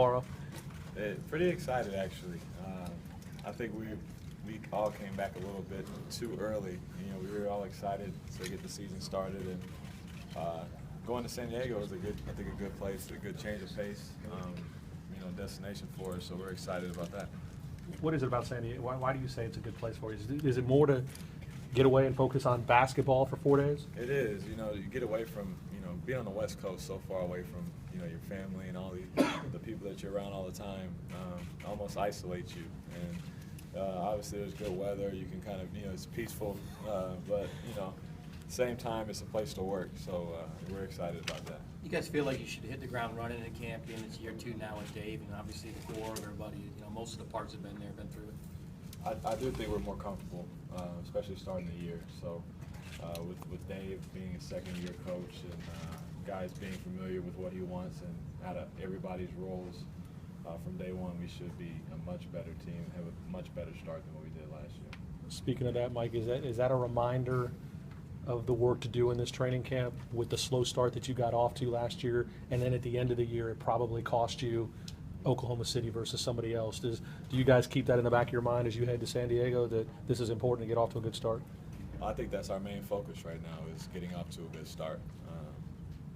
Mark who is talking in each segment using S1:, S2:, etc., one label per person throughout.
S1: tomorrow?
S2: Pretty excited, actually. I think we all came back a little bit too early. We were all excited to get the season started, and going to San Diego is a good place, a good change of pace, destination for us. So we're excited about that.
S1: What is it about San Diego? Why do you say it's a good place for you? Is it more to get away and focus on basketball for 4 days?
S2: It is. You get away from being on the West Coast, so far away from your family and all the people that you're around all the time. Almost isolates you. And obviously there's good weather. You can kind of it's peaceful, but same time it's a place to work. So we're excited about that.
S3: You guys feel like you should hit the ground running in camp, being it's year 2 now with Dave, and obviously the core of everybody. Most of the parts have been there, been through it.
S2: I do think we're more comfortable, especially starting the year. So with Dave being a second-year coach and guys being familiar with what he wants and out of everybody's roles from day one, we should be a much better team and have a much better start than what we did last year.
S1: Speaking of that, Mike, is that a reminder of the work to do in this training camp with the slow start that you got off to last year, and then at the end of the year it probably cost you Oklahoma City versus somebody else? Do you guys keep that in the back of your mind as you head to San Diego, that this is important to get off to a good start?
S2: I think that's our main focus right now, is getting off to a good start,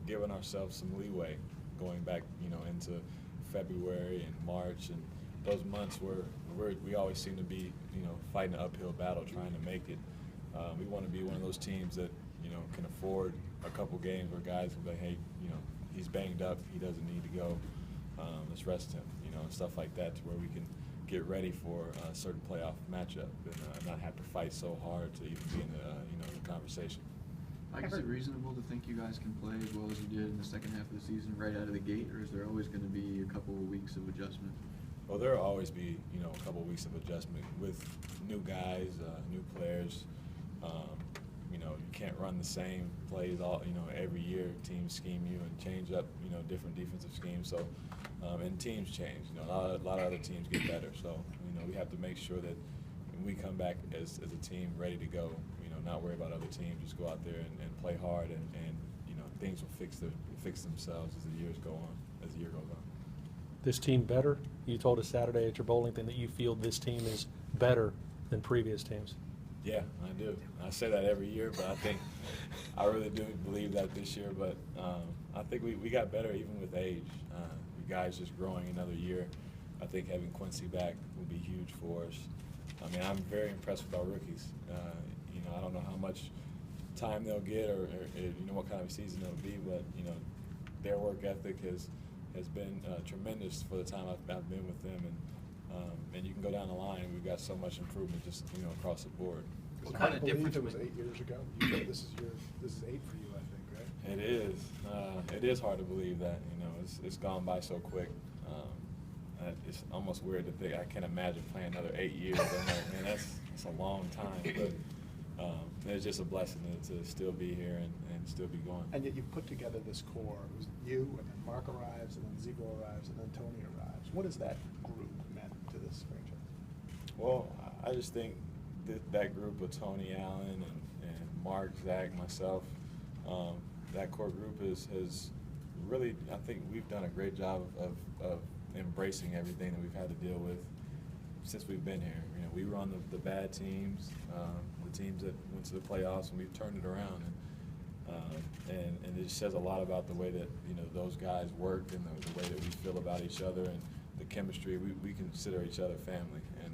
S2: giving ourselves some leeway going back into February and March and those months where we always seem to be fighting an uphill battle trying to make it. We want to be one of those teams that can afford a couple games where guys will be like, hey, he's banged up, he doesn't need to go, let's rest him, and stuff like that, to where we can get ready for a certain playoff matchup and not have to fight so hard to even be in the conversation.
S4: Mike, is it reasonable to think you guys can play as well as you did in the second half of the season right out of the gate, or is there always going to be a couple of weeks of adjustment?
S2: Well, there will always be a couple of weeks of adjustment with new guys, new players. You can't run the same plays all every year. Teams scheme you and change up different defensive schemes. So and teams change. A lot of other teams get better. So we have to make sure that when we come back as a team ready to go, not worry about other teams. Just go out there and play hard, and things will fix themselves as the year goes on.
S1: This team better? You told us Saturday at your bowling thing that you feel this team is better than previous teams.
S2: Yeah, I do. I say that every year, but I really do believe that this year. But I think we got better even with age. You guys just growing another year. I think having Quincy back will be huge for us. I mean, I'm very impressed with our rookies. I don't know how much time they'll get or what kind of a season it'll be, but their work ethic has been tremendous for the time I've been with them, and you can go down the line. We've got so much improvement just across the board.
S5: What kind of difference? It was 8 years ago. You said this is 8 for you, I think, right?
S2: It is. It is hard to believe that. It's gone by so quick. It's almost weird to think. I can't imagine playing another 8 years. I'm like, man, that's a long time. But it's just a blessing to still be here and still be going.
S5: And yet you put together this core. It was you, and then Mark arrives, and then Zico arrives, and then Tony arrives. What has that group meant to this franchise?
S2: Well, I just think that group of Tony Allen and Mark, Zach, myself, that core group has really, I think we've done a great job of embracing everything that we've had to deal with since we've been here. We were on the bad teams, the teams that went to the playoffs, and we've turned it around. And it just says a lot about the way that those guys work and the way that we feel about each other and the chemistry. We consider each other family.